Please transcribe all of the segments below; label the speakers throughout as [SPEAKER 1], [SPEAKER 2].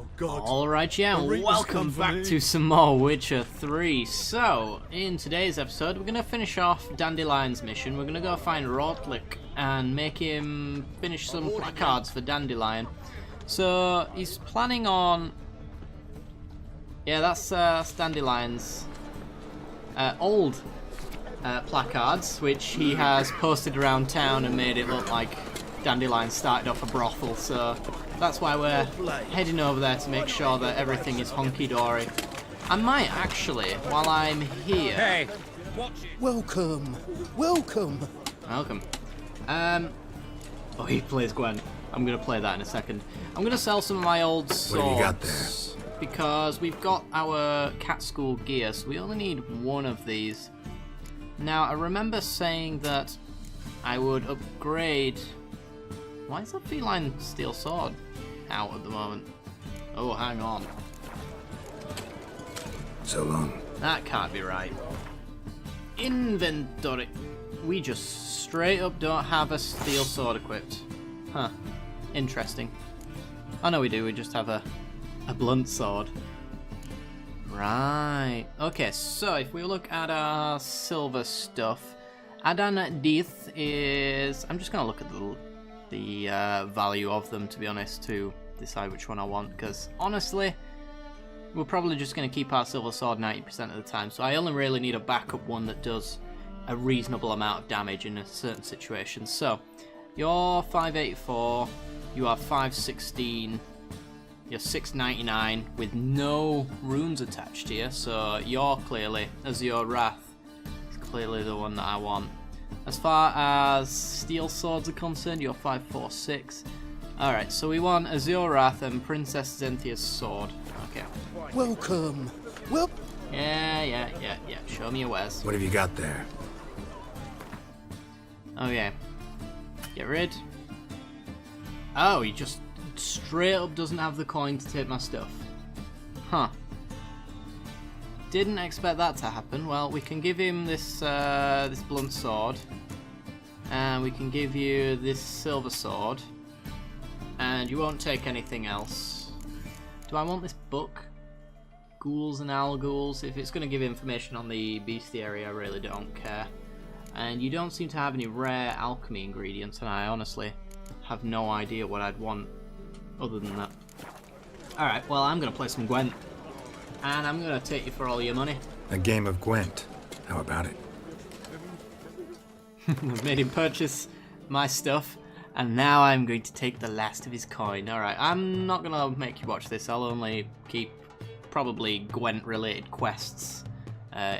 [SPEAKER 1] Alright, yeah, welcome back to some more Witcher 3. So, in today's episode, we're going to finish off Dandelion's mission. We're going to go find Rortlik and make him finish some placards for Dandelion. So, he's planning on... Yeah, that's Dandelion's old placards, which he has posted around town and made it look like Dandelion started off a brothel, so that's why we're heading over there to make sure that everything is honky-dory. I might actually, while I'm here...
[SPEAKER 2] Hey!
[SPEAKER 3] Welcome! Welcome!
[SPEAKER 1] Welcome. Oh, he plays Gwen. I'm going to play that in a second. I'm going to sell some of my old swords.
[SPEAKER 3] What have you got there?
[SPEAKER 1] Because we've got our cat school gear, so we only need one of these. Now, I remember saying that I would upgrade... Why is that feline steel sword out at the moment? Oh, hang on.
[SPEAKER 3] So long.
[SPEAKER 1] That can't be right. Inventory. We just straight up don't have a steel sword equipped. Huh. Interesting. Oh no, we do. We just have a blunt sword. Right. Okay, so if we look at our silver stuff, Adan Deeth is... I'm just going to look at the value of them, to be honest, to decide which one I want, because honestly we're probably just going to keep our silver sword 90% of the time, so I only really need a backup one that does a reasonable amount of damage in a certain situation. So you're 584, you are 516, you're 699 with no runes attached here, so you're clearly, Azure Wrath is clearly the one that I want. As far as steel swords are concerned, you're 546. Alright, so we want Azure Wrath and Princess Zenthia's sword. Okay.
[SPEAKER 3] Welcome! Well...
[SPEAKER 1] Yeah. Show me your wares.
[SPEAKER 3] What have you got there?
[SPEAKER 1] Okay. Get rid. Oh, he just straight up doesn't have the coin to take my stuff. Huh. Didn't expect that to happen. Well, we can give him this this blunt sword, and we can give you this silver sword, and you won't take anything else. Do I want this book? Ghouls and Alghouls. If it's going to give information on the bestiary, I really don't care. And you don't seem to have any rare alchemy ingredients, and I honestly have no idea what I'd want other than that. Alright, well, I'm going to play some Gwent. And I'm going to take you for all your money.
[SPEAKER 3] A game of Gwent. How about it?
[SPEAKER 1] I've made him purchase my stuff, and now I'm going to take the last of his coin. Alright, I'm not going to make you watch this. I'll only keep probably Gwent-related quests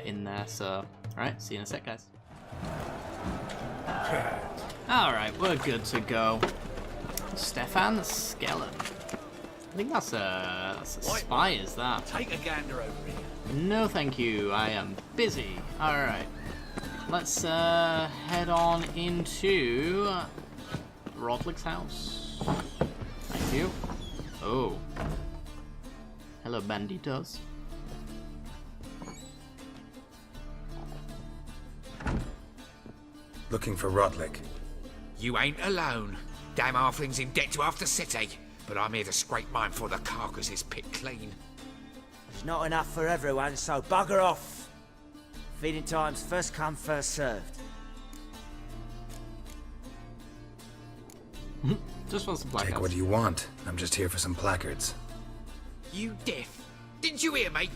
[SPEAKER 1] in there. So, alright, see you in a sec, guys. Alright, we're good to go. Stefan the Skeleton. I think that's a spy, is that?
[SPEAKER 2] Take a gander over here.
[SPEAKER 1] No, thank you. I am busy. Alright. Let's head on into Rortlik's house. Thank you. Oh. Hello, banditos.
[SPEAKER 3] Looking for Rortlik.
[SPEAKER 2] You ain't alone. Damn halfling's in debt to half the city. But I'm here to scrape mine before the carcass is picked clean.
[SPEAKER 4] There's not enough for everyone, so bugger off. Feeding time's first come, first served.
[SPEAKER 1] Just want some placards.
[SPEAKER 3] Take what you want. I'm just here for some placards.
[SPEAKER 2] You deaf? Didn't you hear me?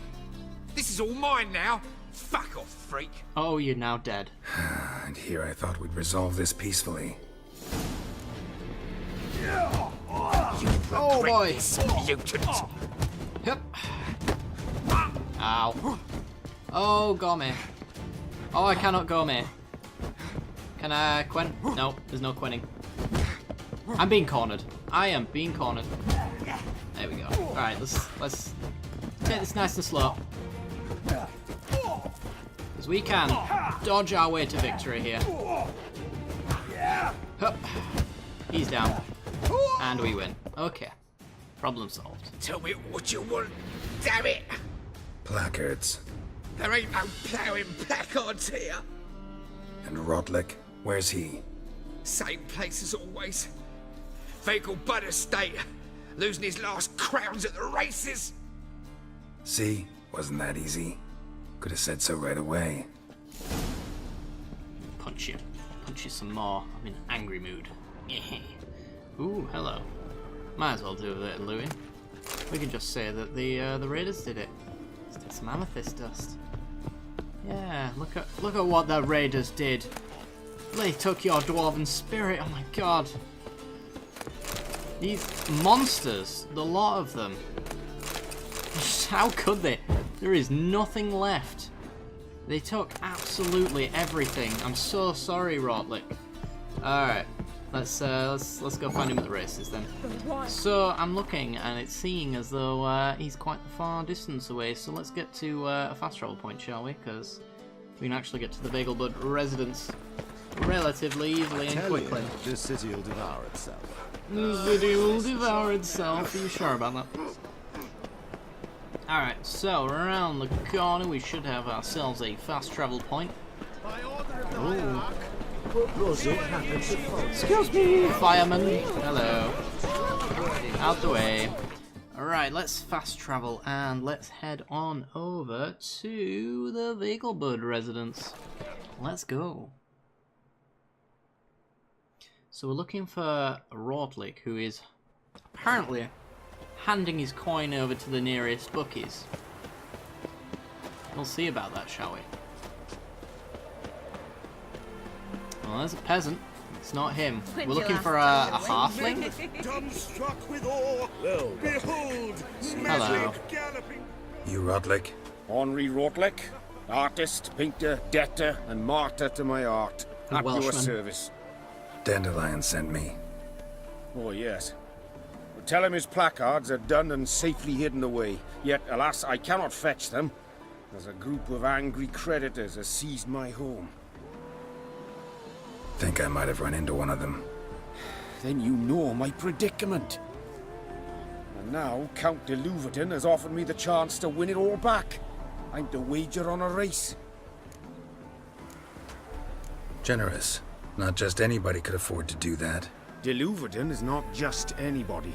[SPEAKER 2] This is all mine now. Fuck off, freak.
[SPEAKER 1] Oh, you're now dead.
[SPEAKER 3] And here I thought we'd resolve this peacefully.
[SPEAKER 1] Oh boy!
[SPEAKER 2] Mutant.
[SPEAKER 1] Yep. Ow. Oh, got me. Oh, I cannot go me. Can I quen? No, there's no quenning. I'm being cornered. I am being cornered. There we go. Alright, let's take this nice and slow. Because we can dodge our way to victory here. Hup. He's down. And we win. Okay. Problem solved.
[SPEAKER 2] Tell me what you want, damn it!
[SPEAKER 3] Placards.
[SPEAKER 2] There ain't no ploughing placards here.
[SPEAKER 3] And Rortlik, where's he?
[SPEAKER 2] Same place as always. Vehicle Butter State. losing his last crowns at the races.
[SPEAKER 3] See? Wasn't that easy? Could have said so right away.
[SPEAKER 1] Punch you. Punch you some more. I'm in an angry mood. Ooh, hello. Might as well do a bit of looting. We can just say that the raiders did it. Let's get some amethyst dust. Yeah, look at what the raiders did. They took your dwarven spirit. Oh my god. These monsters, the lot of them. How could they? There is nothing left. They took absolutely everything. I'm so sorry, Rotlick. Alright. Let's go find him at the races then. So I'm looking and it's seeming as though he's quite a far distance away. So let's get to a fast travel point, shall we? Because we can actually get to the Bagelbud residence relatively easily and quickly.
[SPEAKER 5] This city will devour itself.
[SPEAKER 1] The city will devour itself. Are you sure about that? Alright, so around the corner we should have ourselves a fast travel point. Ooh. Excuse me, fireman. Hello. Out the way. Alright, let's fast travel and let's head on over to the Bagelbud residence. Let's go. So we're looking for Rortlick, who is apparently handing his coin over to the nearest bookies. We'll see about that, shall we? Well, there's a peasant. It's not him. We're looking for a halfling. Hello.
[SPEAKER 3] You Rodlick?
[SPEAKER 6] Henri Rotlick, artist, painter, debtor, and martyr to my art. At your
[SPEAKER 1] Welshman.
[SPEAKER 6] service.
[SPEAKER 3] Dandelion sent me.
[SPEAKER 6] Oh, yes. But tell him his placards are done and safely hidden away. Yet, alas, I cannot fetch them, as a group of angry creditors has seized my home.
[SPEAKER 3] Think I might have run into one of them.
[SPEAKER 6] Then you know my predicament. And now, Count de Louverton has offered me the chance to win it all back. I'm to wager on a race.
[SPEAKER 3] Generous. Not just anybody could afford to do that.
[SPEAKER 6] De Louverton is not just anybody.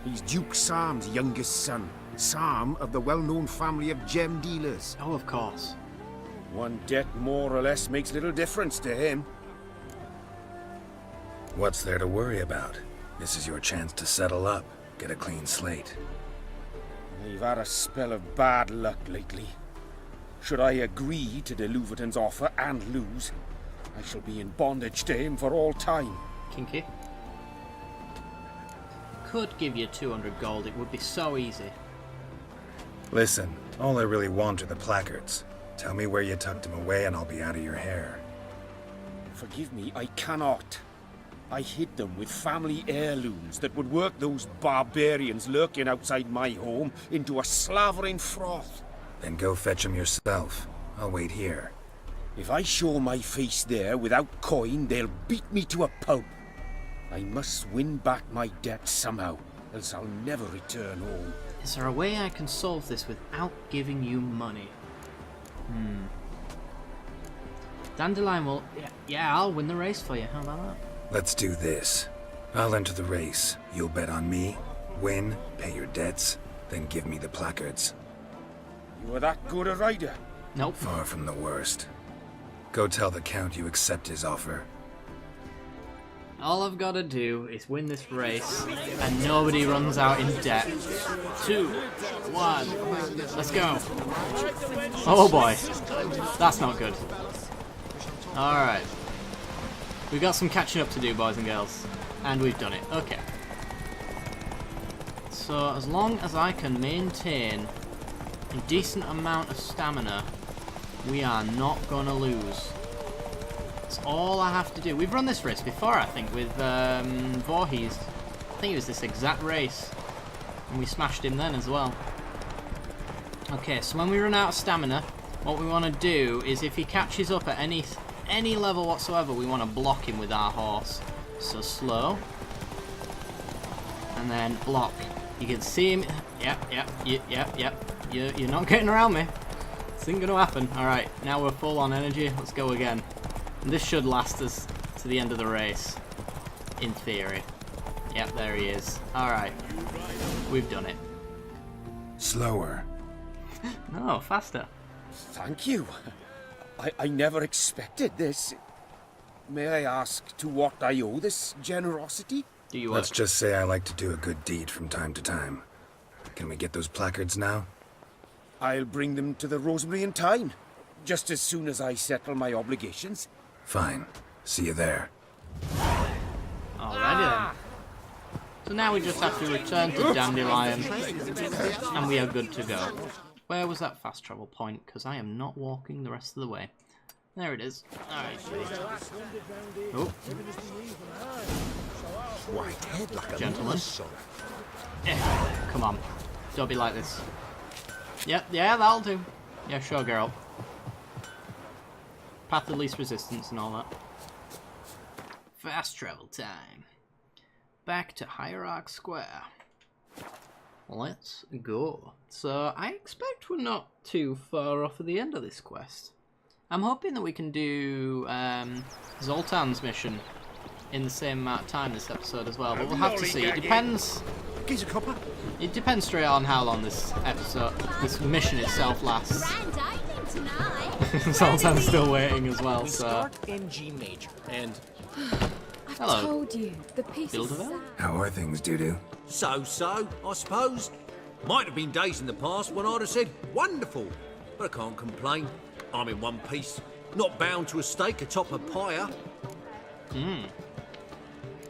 [SPEAKER 6] He's Duke Sam's youngest son. Sam of the well-known family of gem dealers.
[SPEAKER 1] Oh, of course.
[SPEAKER 6] One debt more or less makes little difference to him.
[SPEAKER 3] What's there to worry about? This is your chance to settle up, get a clean slate.
[SPEAKER 6] I've had a spell of bad luck lately. Should I agree to de Louverton's offer and lose, I shall be in bondage to him for all time.
[SPEAKER 1] Kinky. Could give you 200 gold. It would be so easy.
[SPEAKER 3] Listen, all I really want are the placards. Tell me where you tucked them away and I'll be out of your hair.
[SPEAKER 6] Forgive me, I cannot. I hid them with family heirlooms that would work those barbarians lurking outside my home into a slavering froth.
[SPEAKER 3] Then go fetch them yourself. I'll wait here.
[SPEAKER 6] If I show my face there without coin, they'll beat me to a pulp. I must win back my debt somehow, else I'll never return home.
[SPEAKER 1] Is there a way I can solve this without giving you money? Dandelion will... Yeah, I'll win the race for you. How about that?
[SPEAKER 3] Let's do this. I'll enter the race. You'll bet on me, win, pay your debts, then give me the placards.
[SPEAKER 6] You are that good a rider?
[SPEAKER 1] Nope.
[SPEAKER 3] Far from the worst. Go tell the Count you accept his offer.
[SPEAKER 1] All I've got to do is win this race, and nobody runs out in debt. 2, 1, let's go. Oh boy, that's not good. Alright. We've got some catching up to do, boys and girls. And we've done it. Okay. So, as long as I can maintain a decent amount of stamina, we are not going to lose. That's all I have to do. We've run this race before, I think, with Voorhees. I think it was this exact race. And we smashed him then as well. Okay, so when we run out of stamina, what we want to do is if he catches up at any level whatsoever, we want to block him with our horse. So slow. And then block. You can see him. Yep. You're not getting around me. This ain't going to happen. Alright, now we're full on energy. Let's go again. And this should last us to the end of the race. In theory. Yep, there he is. Alright. We've done it.
[SPEAKER 3] Slower.
[SPEAKER 1] No, faster.
[SPEAKER 6] Thank you. I never expected this. May I ask to what I owe this generosity?
[SPEAKER 1] Do you
[SPEAKER 3] Let's just say I like to do a good deed from time to time. Can we get those placards now?
[SPEAKER 6] I'll bring them to the Rosemary in time, just as soon as I settle my obligations.
[SPEAKER 3] Fine. See you there.
[SPEAKER 1] Alrighty then. So now we just have to return to Dandelion, and we are good to go. Where was that fast travel point? Because I am not walking the rest of the way. There it is. Alright. Oh.
[SPEAKER 2] White head like a
[SPEAKER 1] Gentlemen. Come on. Don't be like this. Yep, yeah, that'll do. Yeah, sure, girl. Path of least resistance and all that. Fast travel time. Back to Hierarch Square. Let's go. So, I expect we're not too far off of the end of this quest. I'm hoping that we can do Zoltan's mission in the same amount of time this episode as well, but we'll have to see. It depends. It depends straight on how long this mission itself lasts. Zoltan's still waiting as well, so.
[SPEAKER 7] Start in G major, and
[SPEAKER 1] Hello.
[SPEAKER 8] Told you, the piece is
[SPEAKER 1] Build-A-Bell?
[SPEAKER 8] sad.
[SPEAKER 3] How are things, Dudu?
[SPEAKER 7] so, I suppose. Might have been days in the past when I'd have said, wonderful, but I can't complain. I'm in one piece, not bound to a stake atop a pyre.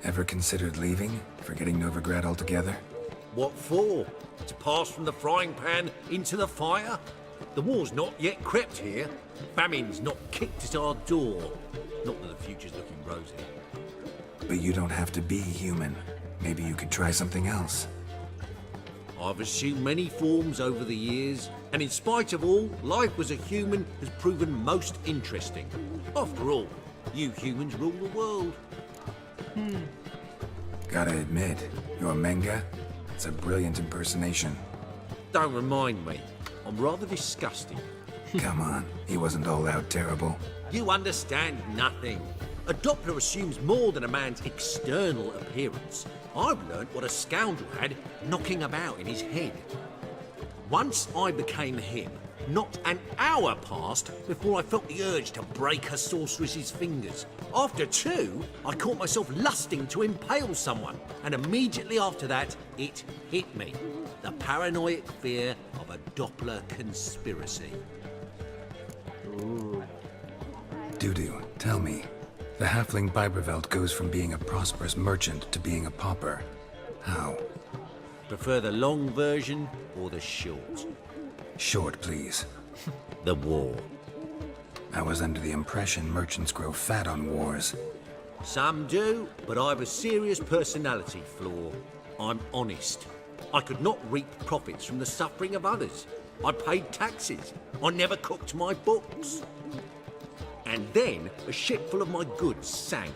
[SPEAKER 3] Ever considered leaving? Forgetting Novigrad altogether?
[SPEAKER 7] What for? To pass from the frying pan into the fire? The war's not yet crept here. Famine's not kicked at our door. Not that the future's looking rosy.
[SPEAKER 3] But you don't have to be human. Maybe you could try something else.
[SPEAKER 7] I've assumed many forms over the years, and in spite of all, life as a human has proven most interesting. After all, you humans rule the world.
[SPEAKER 3] Gotta admit, your Menga, it's a brilliant impersonation.
[SPEAKER 7] Don't remind me. I'm rather disgusted.
[SPEAKER 3] Come on, he wasn't all out terrible.
[SPEAKER 7] You understand nothing. A Doppler assumes more than a man's external appearance. I've learnt what a scoundrel had knocking about in his head. Once I became him, not an hour passed before I felt the urge to break a sorceress's fingers. After two, I caught myself lusting to impale someone, and immediately after that, it hit me. The paranoid fear of a Doppler conspiracy.
[SPEAKER 3] Dudu, tell me. The halfling Biberveld goes from being a prosperous merchant to being a pauper. How?
[SPEAKER 7] Prefer the long version or the short?
[SPEAKER 3] Short, please.
[SPEAKER 7] The war.
[SPEAKER 3] I was under the impression merchants grow fat on wars.
[SPEAKER 7] Some do, but I've a serious personality flaw. I'm honest. I could not reap profits from the suffering of others. I paid taxes. I never cooked my books. And then a ship full of my goods sank.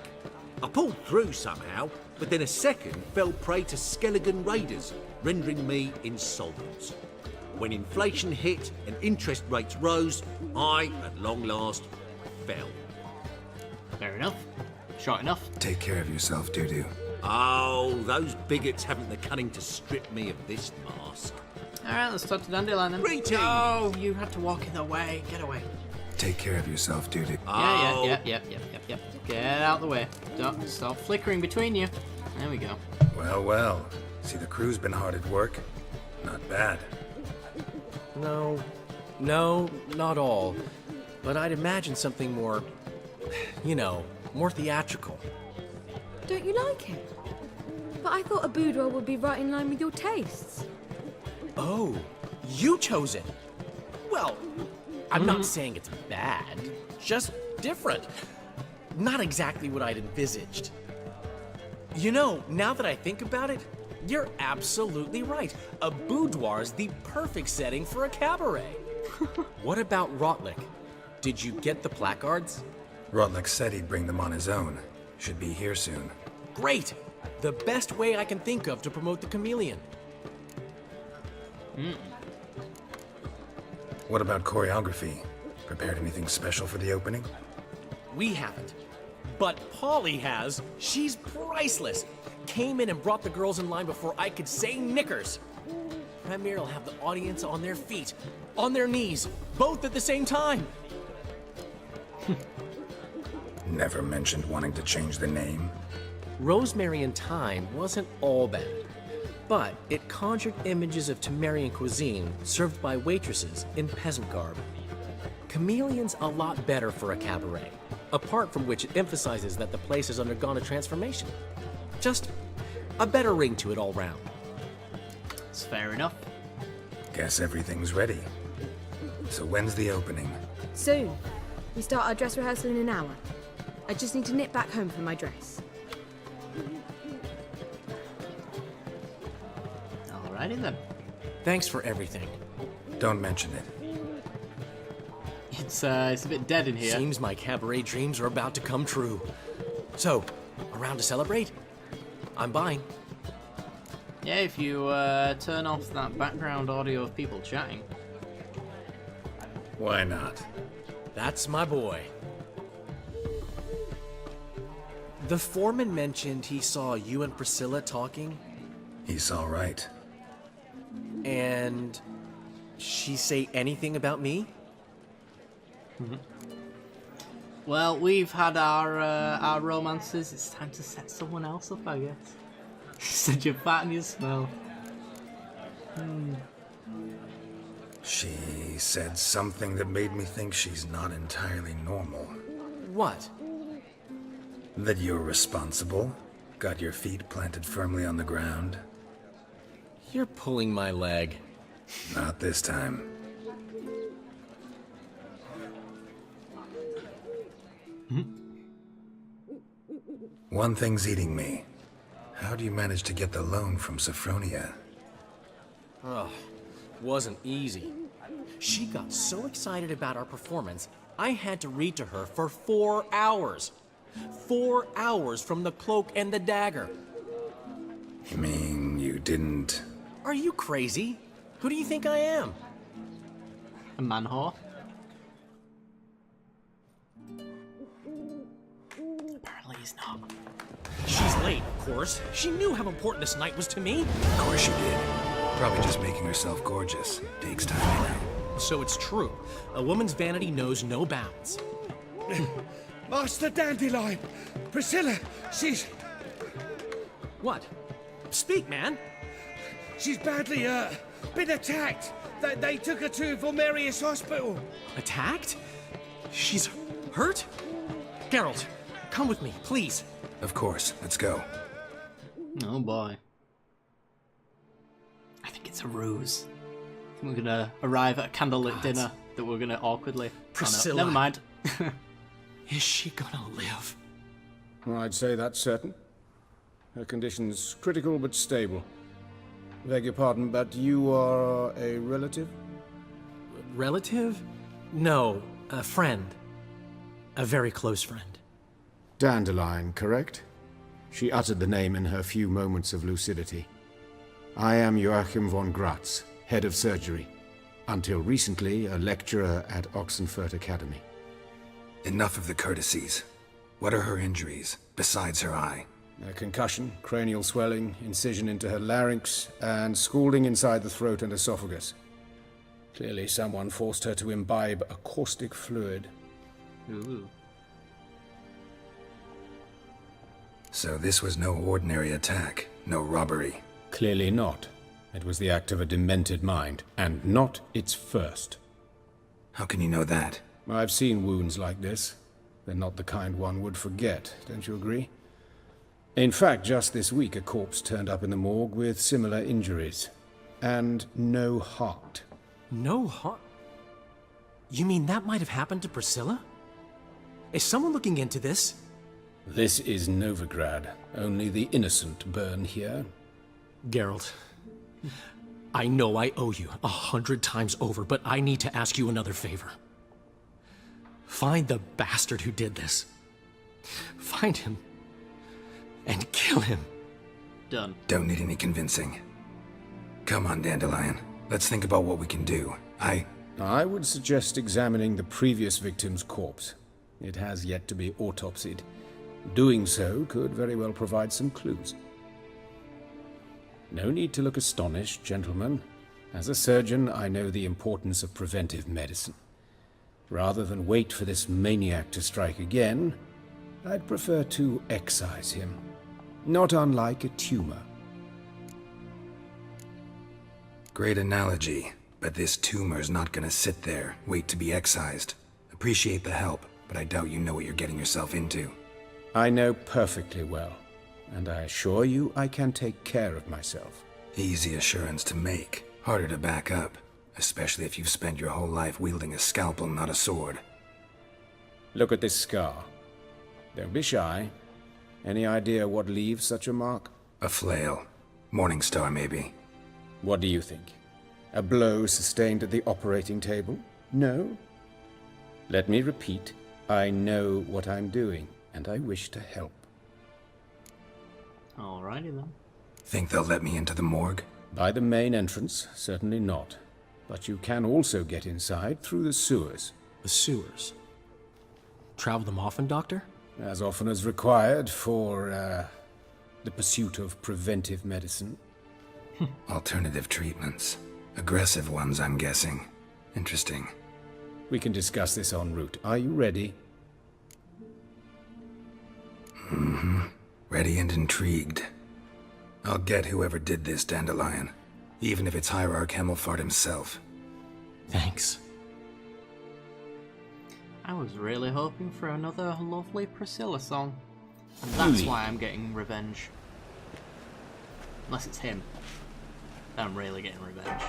[SPEAKER 7] I pulled through somehow, but then a second fell prey to Skelligan raiders, rendering me insolvent. When inflation hit and interest rates rose, I, at long last, fell.
[SPEAKER 1] Fair enough. Short enough.
[SPEAKER 3] Take care of yourself, Dudu.
[SPEAKER 7] Oh, those bigots haven't the cunning to strip me of this mask.
[SPEAKER 1] Alright, let's talk to Dandelion then.
[SPEAKER 7] Greetings.
[SPEAKER 1] No, you had to walk in the way. Get away.
[SPEAKER 3] Take care of yourself, Dudu.
[SPEAKER 1] Yeah. Get out the way. Don't stop flickering between you. There we go.
[SPEAKER 3] Well, well. See, the crew's been hard at work. Not bad.
[SPEAKER 9] No, not all. But I'd imagine something more, more theatrical.
[SPEAKER 8] Don't you like it? But I thought a boudoir would be right in line with your tastes.
[SPEAKER 9] Oh, you chose it. Well, I'm not saying it's bad, just different. Not exactly what I'd envisaged. Now that I think about it, you're absolutely right. A boudoir's the perfect setting for a cabaret. What about Rotlick? Did you get the placards?
[SPEAKER 3] Rotlick said he'd bring them on his own. Should be here soon.
[SPEAKER 9] Great! The best way I can think of to promote the chameleon.
[SPEAKER 3] What about choreography? Prepared anything special for the opening?
[SPEAKER 9] We haven't. But Polly has. She's priceless. came in and brought the girls in line before I could say knickers. Premier'll have the audience on their feet, on their knees, both at the same time.
[SPEAKER 3] Never mentioned wanting to change the name.
[SPEAKER 9] Rosemary and Thyme wasn't all bad, but it conjured images of Temerian cuisine served by waitresses in peasant garb. Chameleon's a lot better for a cabaret, apart from which it emphasizes that the place has undergone a transformation. Just a better ring to it all round.
[SPEAKER 1] It's fair enough.
[SPEAKER 3] Guess everything's ready. So when's the opening?
[SPEAKER 8] Soon. We start our dress rehearsal in an hour. I just need to nip back home for my dress.
[SPEAKER 1] Alrighty then.
[SPEAKER 9] Thanks for everything.
[SPEAKER 3] Don't mention it.
[SPEAKER 1] It's a bit dead in here.
[SPEAKER 9] Seems my cabaret dreams are about to come true. So, around to celebrate? I'm buying.
[SPEAKER 1] Yeah, if you turn off that background audio of people chatting.
[SPEAKER 3] Why not?
[SPEAKER 9] That's my boy. The foreman mentioned he saw you and Priscilla talking,
[SPEAKER 3] He's all right.
[SPEAKER 9] and she say anything about me?
[SPEAKER 1] Well, we've had our romances. It's time to set someone else up, I guess. Said you're fat and you smell.
[SPEAKER 3] She said something that made me think she's not entirely normal.
[SPEAKER 9] What?
[SPEAKER 3] That you're responsible, got your feet planted firmly on the ground.
[SPEAKER 9] You're pulling my leg.
[SPEAKER 3] Not this time. One thing's eating me. How do you manage to get the loan from Sophronia?
[SPEAKER 9] Wasn't easy. She got so excited about our performance, I had to read to her for 4 hours. 4 hours from the cloak and the dagger.
[SPEAKER 3] You mean you didn't...
[SPEAKER 9] Are you crazy? Who do you think I am?
[SPEAKER 1] A man whore. Apparently he's not.
[SPEAKER 9] She's late, of course. She knew how important this night was to me.
[SPEAKER 3] Of course she did. Probably just making herself gorgeous. Takes time, you know.
[SPEAKER 9] So it's true. A woman's vanity knows no bounds.
[SPEAKER 6] Master Dandelion! Priscilla, she's
[SPEAKER 9] What? Speak, man.
[SPEAKER 6] she's badly, been attacked. They took her to Vulmerius Hospital.
[SPEAKER 9] Attacked? She's hurt? Geralt, come with me, please.
[SPEAKER 3] Of course. Let's go.
[SPEAKER 1] Oh boy. I think it's a ruse. I think we're gonna arrive at a candlelit dinner that we're gonna awkwardly...
[SPEAKER 9] Priscilla.
[SPEAKER 1] Oh, no. Never mind.
[SPEAKER 9] Is she gonna live?
[SPEAKER 6] I'd say that's certain. Her condition's critical but stable. Beg your pardon, but you are a relative?
[SPEAKER 9] Relative? No, a friend. A very close friend.
[SPEAKER 6] Dandelion, correct? She uttered the name in her few moments of lucidity. I am Joachim von Gratz, head of surgery. Until recently, a lecturer at Oxenfurt Academy.
[SPEAKER 3] Enough of the courtesies. What are her injuries, besides her eye?
[SPEAKER 6] A concussion, cranial swelling, incision into her larynx, and scalding inside the throat and esophagus. Clearly someone forced her to imbibe a caustic fluid.
[SPEAKER 1] Ooh.
[SPEAKER 3] So this was no ordinary attack, no robbery.
[SPEAKER 6] Clearly not. It was the act of a demented mind, and not its first.
[SPEAKER 3] How can you know that?
[SPEAKER 6] I've seen wounds like this. They're not the kind one would forget, don't you agree? In fact, just this week a corpse turned up in the morgue with similar injuries. And no heart.
[SPEAKER 9] No heart? You mean that might have happened to Priscilla? Is someone looking into this?
[SPEAKER 6] This is Novigrad. Only the innocent burn here.
[SPEAKER 9] Geralt, I know I owe you 100 times over, but I need to ask you another favor. Find the bastard who did this. Find him and kill him.
[SPEAKER 1] Done.
[SPEAKER 3] Don't need any convincing. Come on, Dandelion. Let's think about what we can do.
[SPEAKER 6] I would suggest examining the previous victim's corpse. It has yet to be autopsied. Doing so could very well provide some clues. No need to look astonished, gentlemen. As a surgeon, I know the importance of preventive medicine. Rather than wait for this maniac to strike again, I'd prefer to excise him. Not unlike a tumor.
[SPEAKER 3] Great analogy, but this tumor's not gonna sit there, wait to be excised. Appreciate the help, but I doubt you know what you're getting yourself into.
[SPEAKER 6] I know perfectly well, and I assure you I can take care of myself.
[SPEAKER 3] Easy assurance to make, harder to back up, especially if you've spent your whole life wielding a scalpel, not a sword.
[SPEAKER 6] Look at this scar. Don't be shy. Any idea what leaves such a mark?
[SPEAKER 3] A flail. Morning Star, maybe.
[SPEAKER 6] What do you think? A blow sustained at the operating table? No? Let me repeat. I know what I'm doing, and I wish to help.
[SPEAKER 1] Alrighty then.
[SPEAKER 3] Think they'll let me into the morgue?
[SPEAKER 6] By the main entrance, certainly not. But you can also get inside through the sewers.
[SPEAKER 9] The sewers. Travel them often, Doctor?
[SPEAKER 6] As often as required for, the pursuit of preventive medicine.
[SPEAKER 3] Alternative treatments. Aggressive ones, I'm guessing. Interesting.
[SPEAKER 6] We can discuss this en route. Are you ready?
[SPEAKER 3] Mm-hmm. Ready and intrigued. I'll get whoever did this, Dandelion. Even if it's Hierarch Hemmelfart himself.
[SPEAKER 9] Thanks.
[SPEAKER 1] I was really hoping for another lovely Priscilla song. And that's why I'm getting revenge. Unless it's him. Then I'm really getting revenge.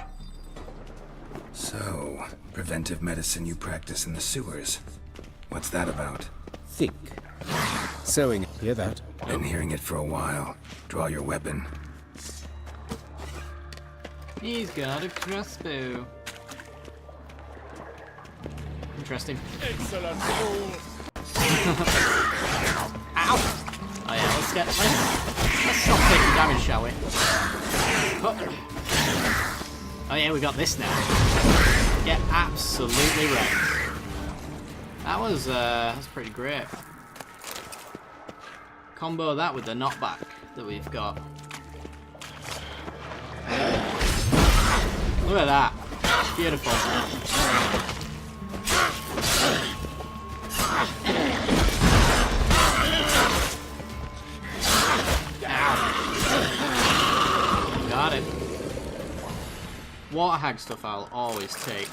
[SPEAKER 3] So, preventive medicine you practice in the sewers. What's that about?
[SPEAKER 6] Think. Sewing. Hear that?
[SPEAKER 3] Been hearing it for a while. Draw your weapon.
[SPEAKER 1] He's got a crossbow. Interesting.
[SPEAKER 5] Excellent move.
[SPEAKER 1] Ow! Oh yeah, let's stop taking damage, shall we? Oh yeah, we got this now. Get absolutely wrecked. That's pretty great. Combo that with the knockback that we've got. Look at that. Beautiful. Ow. Got it. Water hag stuff I'll always take.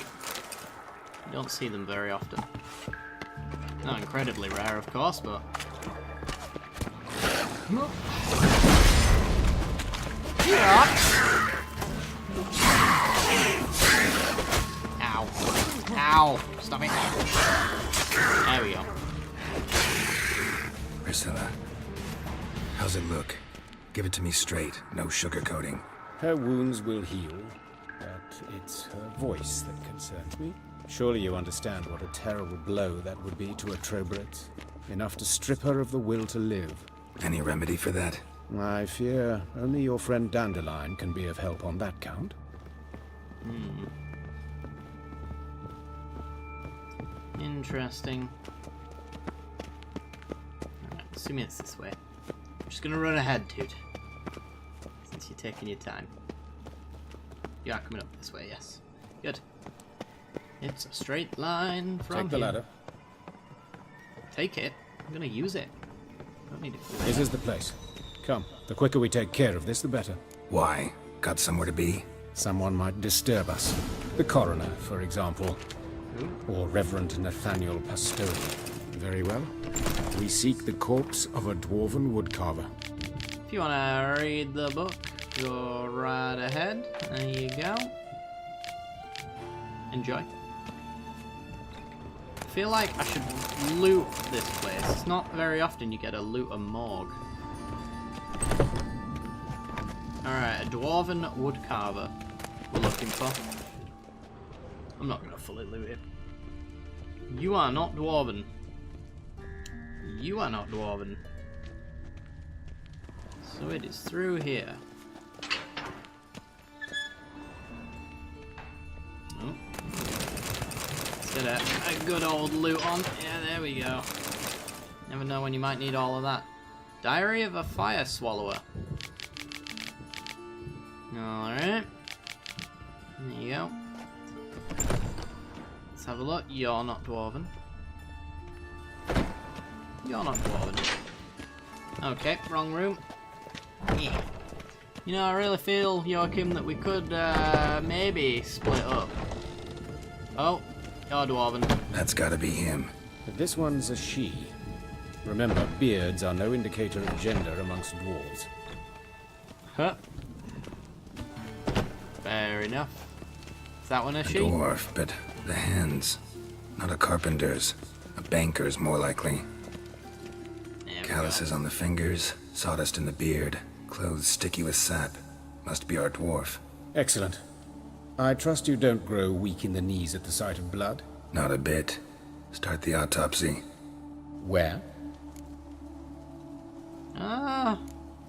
[SPEAKER 1] You don't see them very often. Not incredibly rare, of course, but... Yeah. Ow. Ow. Stop it. There we go.
[SPEAKER 3] Priscilla. How's it look? Give it to me straight, no sugarcoating.
[SPEAKER 6] Her wounds will heal, but it's her voice that concerns me. Surely you understand what a terrible blow that would be to a Trobret. Enough to strip her of the will to live.
[SPEAKER 3] Any remedy for that?
[SPEAKER 6] I fear only your friend Dandelion can be of help on that count.
[SPEAKER 1] Interesting. Alright, assuming it's this way. I'm just gonna run ahead, Toot. Since you're taking your time. You are coming up this way, yes. Good. It's a straight line from
[SPEAKER 6] Take the
[SPEAKER 1] here.
[SPEAKER 6] ladder.
[SPEAKER 1] Take it. I'm gonna use it. Don't need it for
[SPEAKER 6] This is the place. Come, the quicker we take care of this, the better.
[SPEAKER 3] Why? Got somewhere to be?
[SPEAKER 6] Someone might disturb us. The coroner, for example. Or Reverend Nathaniel Pastoni. Very well. We seek the corpse of a dwarven woodcarver.
[SPEAKER 1] If you wanna read the book, go right ahead. There you go. Enjoy. I feel like I should loot this place. It's not very often you get to loot a morgue. Alright, a dwarven woodcarver we're looking for. I'm not gonna fully loot it. You are not dwarven. You are not dwarven. So it is through here. Oh. Let's get a good old loot on. Yeah, there we go. Never know when you might need all of that. Diary of a Fire Swallower. Alright. There you go. Let's have a look. You're not dwarven. You're not dwarven. Okay, wrong room. Yeah. You know, I really feel, Joachim, that we could maybe split up. Oh, you're dwarven.
[SPEAKER 3] That's gotta be him.
[SPEAKER 6] But this one's a she. Remember, beards are no indicator of gender amongst dwarves.
[SPEAKER 1] Huh. Fair enough. Is that one a she?
[SPEAKER 3] Dwarf, but the hands. Not a carpenter's. A banker's, more likely. Calluses on the fingers, sawdust in the beard, clothes sticky with sap. Must be our dwarf.
[SPEAKER 6] Excellent. I trust you don't grow weak in the knees at the sight of blood?
[SPEAKER 3] Not a bit. Start the autopsy.
[SPEAKER 6] Where?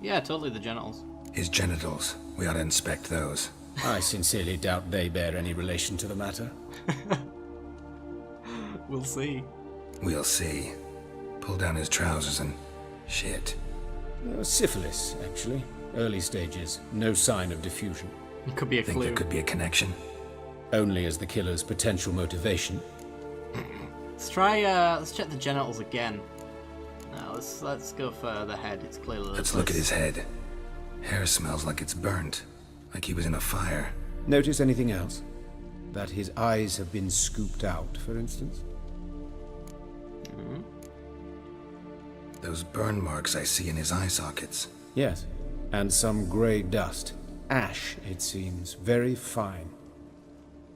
[SPEAKER 1] Yeah, totally the genitals.
[SPEAKER 3] His genitals. We ought to inspect those.
[SPEAKER 6] I sincerely doubt they bear any relation to the matter.
[SPEAKER 1] We'll see.
[SPEAKER 3] We'll see. Pull down his trousers and... shit.
[SPEAKER 6] Syphilis, actually. Early stages. No sign of diffusion.
[SPEAKER 1] It could be a
[SPEAKER 3] Think
[SPEAKER 1] clue.
[SPEAKER 3] there could be a connection?
[SPEAKER 6] Only as the killer's potential motivation.
[SPEAKER 1] Let's try, let's check the genitals again. No, let's go for the head. It's clearly...
[SPEAKER 3] Let's look at his head. Hair smells like it's burnt. Like he was in a fire.
[SPEAKER 6] Notice anything else? That his eyes have been scooped out, for instance?
[SPEAKER 3] Those burn marks I see in his eye sockets.
[SPEAKER 6] Yes. And some grey dust. Ash, it seems. Very fine.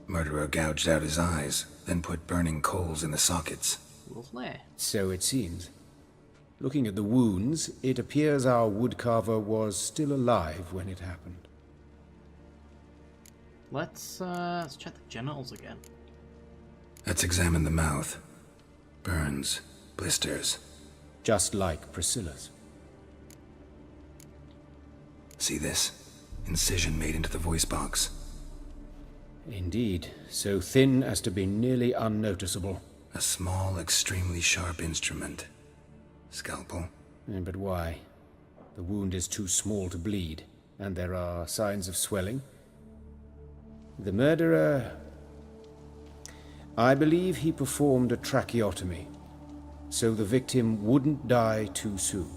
[SPEAKER 3] Murderer gouged out his eyes, then put burning coals in the sockets.
[SPEAKER 1] Lovely.
[SPEAKER 6] So it seems. Looking at the wounds, it appears our woodcarver was still alive when it happened.
[SPEAKER 1] Let's check the genitals again.
[SPEAKER 3] Let's examine the mouth. Burns, blisters.
[SPEAKER 6] Just like Priscilla's.
[SPEAKER 3] See this? Incision made into the voice box.
[SPEAKER 6] Indeed, so thin as to be nearly unnoticeable.
[SPEAKER 3] A small, extremely sharp instrument. Scalpel.
[SPEAKER 6] But why? The wound is too small to bleed, and there are signs of swelling. The murderer... I believe he performed a tracheotomy, so the victim wouldn't die too soon.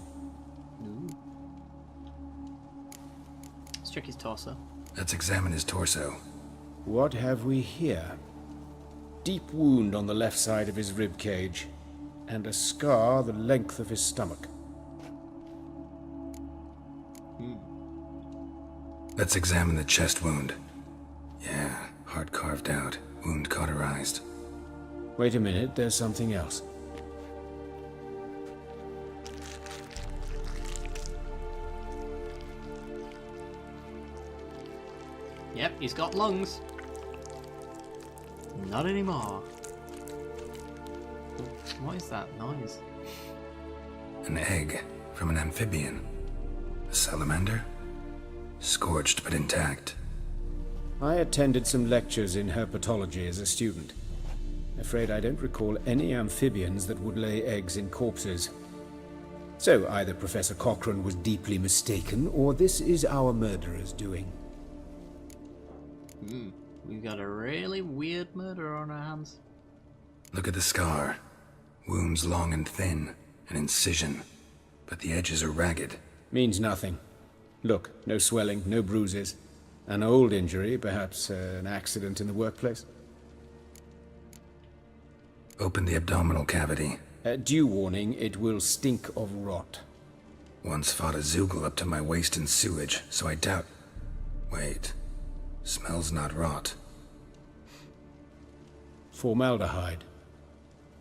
[SPEAKER 1] Let's check his torso.
[SPEAKER 3] Let's examine his torso.
[SPEAKER 6] What have we here? Deep wound on the left side of his rib cage, and a scar the length of his stomach.
[SPEAKER 3] Let's examine the chest wound. Yeah, heart carved out, wound cauterized.
[SPEAKER 6] Wait a minute, there's something else.
[SPEAKER 1] Yep, he's got lungs. Not anymore. What is that noise?
[SPEAKER 3] An egg from an amphibian. A salamander? Scorched but intact.
[SPEAKER 6] I attended some lectures in herpetology as a student. Afraid I don't recall any amphibians that would lay eggs in corpses. So either Professor Cochrane was deeply mistaken, or this is our murderer's doing.
[SPEAKER 1] We've got a really weird murder on our hands.
[SPEAKER 3] Look at the scar. Wounds long and thin. An incision. But the edges are ragged.
[SPEAKER 6] Means nothing. Look, no swelling, no bruises. An old injury, perhaps an accident in the workplace.
[SPEAKER 3] Open the abdominal cavity.
[SPEAKER 6] Due warning, it will stink of rot.
[SPEAKER 3] Once fought a Zoogle up to my waist in sewage, so I doubt... Wait. Smells not rot.
[SPEAKER 6] Formaldehyde.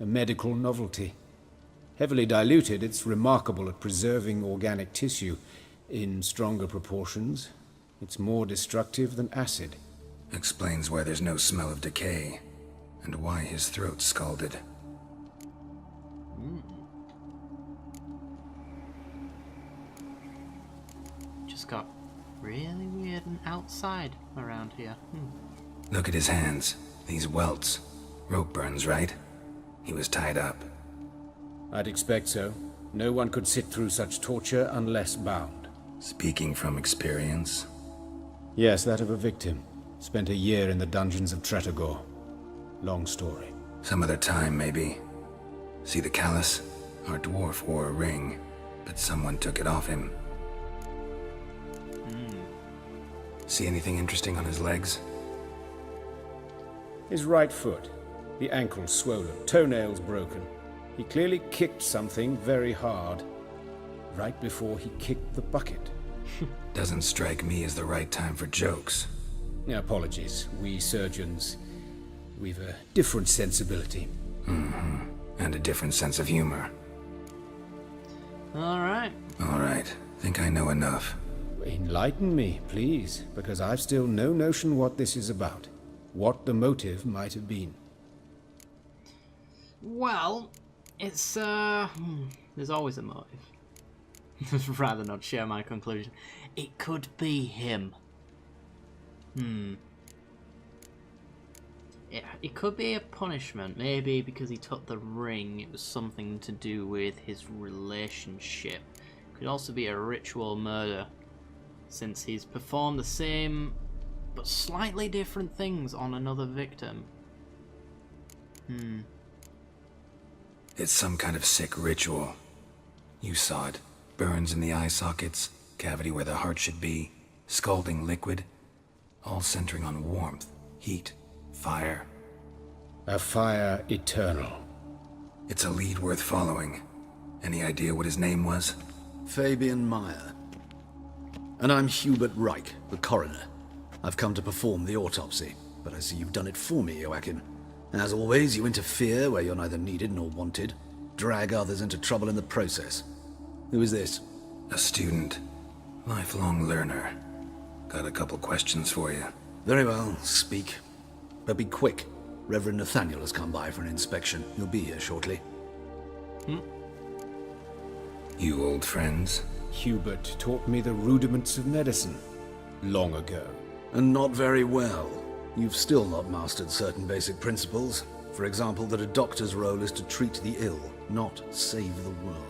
[SPEAKER 6] A medical novelty. Heavily diluted, it's remarkable at preserving organic tissue. In stronger proportions, it's more destructive than acid.
[SPEAKER 3] Explains why there's no smell of decay, and why his throat's scalded.
[SPEAKER 1] Just got really weird and outside around here.
[SPEAKER 3] Look at his hands. These welts. Rope burns, right? He was tied up.
[SPEAKER 6] I'd expect so. No one could sit through such torture unless bound.
[SPEAKER 3] Speaking from experience.
[SPEAKER 6] Yes, that of a victim. Spent a year in the dungeons of Tretogor. Long story.
[SPEAKER 3] Some other time, maybe. See the callus? Our dwarf wore a ring, but someone took it off him. See anything interesting on his legs?
[SPEAKER 6] His right foot. The ankle swollen, toenails broken. He clearly kicked something very hard. Right before he kicked the bucket.
[SPEAKER 3] Doesn't strike me as the right time for jokes.
[SPEAKER 6] Apologies. We surgeons, we've a different sensibility.
[SPEAKER 3] And a different sense of humor.
[SPEAKER 1] Alright.
[SPEAKER 3] Alright, think I know enough.
[SPEAKER 6] Enlighten me, please, because I've still no notion what this is about. What the motive might have been.
[SPEAKER 1] Well, it's, there's always a motive. I'd rather not share my conclusion. It could be him. It could be a punishment, maybe because he took the ring, it was something to do with his relationship. Could also be a ritual murder, since he's performed the same but slightly different things on another victim.
[SPEAKER 3] It's some kind of sick ritual. You saw it. Burns in the eye sockets, cavity where the heart should be, scalding liquid, all centering on warmth, heat, fire.
[SPEAKER 6] A fire eternal.
[SPEAKER 3] It's a lead worth following. Any idea what his name was?
[SPEAKER 10] Fabian Meyer. And I'm Hubert Reich, the coroner. I've come to perform the autopsy, but I see you've done it for me, Joachim. As always, you interfere where you're neither needed nor wanted, drag others into trouble in the process. Who is this?
[SPEAKER 3] A student. Lifelong learner. Got a couple questions for you.
[SPEAKER 10] Very well, speak. But be quick. Reverend Nathaniel has come by for an inspection. He'll be here shortly.
[SPEAKER 3] You old friends?
[SPEAKER 6] Hubert taught me the rudiments of medicine. Long ago.
[SPEAKER 10] And not very well. You've still not mastered certain basic principles. For example, that a doctor's role is to treat the ill, not save the world.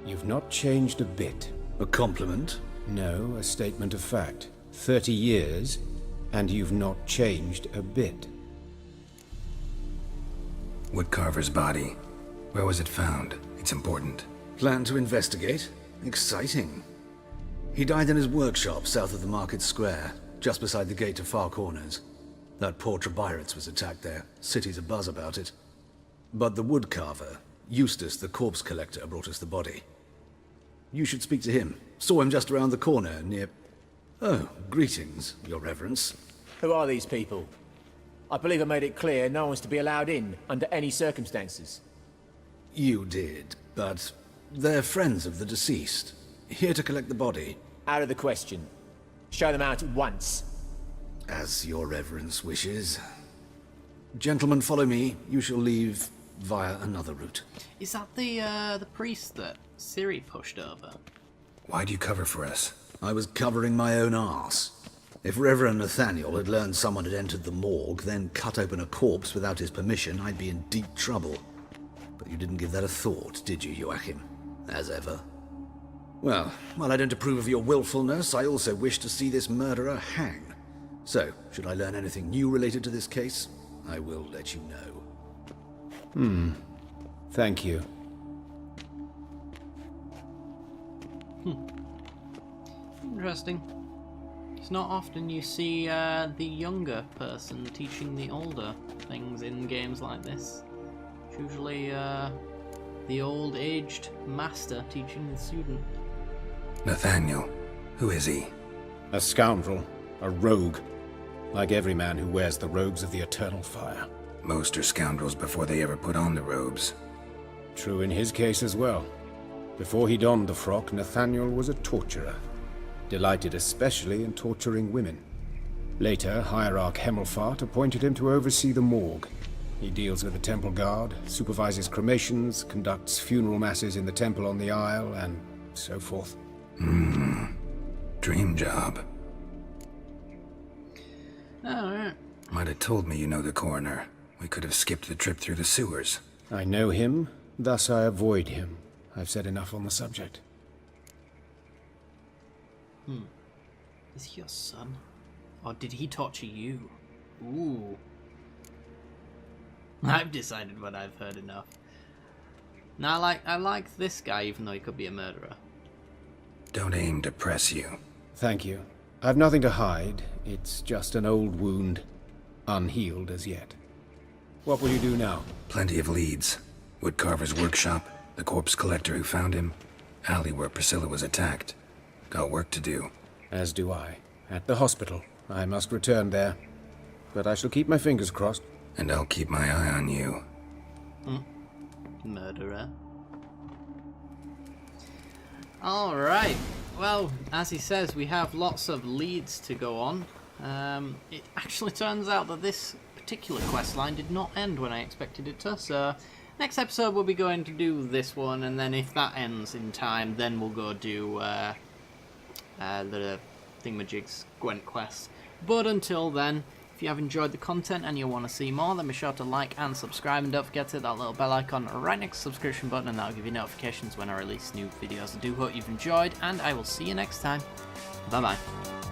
[SPEAKER 6] You've not changed a bit.
[SPEAKER 10] A compliment?
[SPEAKER 6] No, a statement of fact. 30 years, and you've not changed a bit.
[SPEAKER 3] Woodcarver's body. Where was it found? It's important.
[SPEAKER 10] Plan to investigate? Exciting. He died in his workshop south of the market square, just beside the gate to Far Corners. That poor Trebirates was attacked there. City's abuzz about it. But the woodcarver, Eustace the corpse collector, brought us the body. You should speak to him. Saw him just around the corner near... Oh, greetings, your reverence.
[SPEAKER 11] Who are these people? I believe I made it clear no one's to be allowed in under any circumstances.
[SPEAKER 10] You did, but they're friends of the deceased. Here to collect the body.
[SPEAKER 11] Out of the question. Show them out at once.
[SPEAKER 10] As your reverence wishes. Gentlemen, follow me. You shall leave via another route.
[SPEAKER 1] Is that the priest that Ciri pushed over?
[SPEAKER 3] Why'd you cover for us?
[SPEAKER 10] I was covering my own arse. If Reverend Nathaniel had learned someone had entered the morgue, then cut open a corpse without his permission, I'd be in deep trouble. But you didn't give that a thought, did you, Joachim? As ever. Well, while I don't approve of your willfulness, I also wish to see this murderer hang. So, should I learn anything new related to this case, I will let you know.
[SPEAKER 6] Thank you.
[SPEAKER 1] Interesting. It's not often you see the younger person teaching the older things in games like this. It's usually the old-aged master teaching the student.
[SPEAKER 3] Nathaniel. Who is he?
[SPEAKER 6] A scoundrel. A rogue. Like every man who wears the robes of the Eternal Fire.
[SPEAKER 3] Most are scoundrels before they ever put on the robes.
[SPEAKER 6] True in his case as well. Before he donned the frock, Nathaniel was a torturer. Delighted especially in torturing women. Later, Hierarch Hemmelfart appointed him to oversee the morgue. He deals with the temple guard, supervises cremations, conducts funeral masses in the temple on the Isle, and so forth.
[SPEAKER 3] Dream job.
[SPEAKER 1] Alright.
[SPEAKER 3] Might have told me you know the coroner. We could have skipped the trip through the sewers.
[SPEAKER 6] I know him, thus I avoid him. I've said enough on the subject.
[SPEAKER 1] Is he your son? Or did he torture you? Ooh. I've decided when I've heard enough. Now, I like this guy, even though he could be a murderer.
[SPEAKER 3] Don't aim to press you.
[SPEAKER 6] Thank you. I've nothing to hide. It's just an old wound, unhealed as yet. What will you do now?
[SPEAKER 3] Plenty of leads. Woodcarver's workshop, the corpse collector who found him, alley where Priscilla was attacked. Got work to do.
[SPEAKER 6] As do I. At the hospital. I must return there. But I shall keep my fingers crossed.
[SPEAKER 3] And I'll keep my eye on you.
[SPEAKER 1] Murderer. Alright. Well, as he says, we have lots of leads to go on. It actually turns out that this particular quest line did not end when I expected it to, so next episode we'll be going to do this one, and then if that ends in time, then we'll go do the Thingamajig's Gwent quest. But until then, if you have enjoyed the content and you want to see more, then be sure to like and subscribe, and don't forget to hit that little bell icon right next to the subscription button, and that'll give you notifications when I release new videos. I do hope you've enjoyed, and I will see you next time. Bye bye.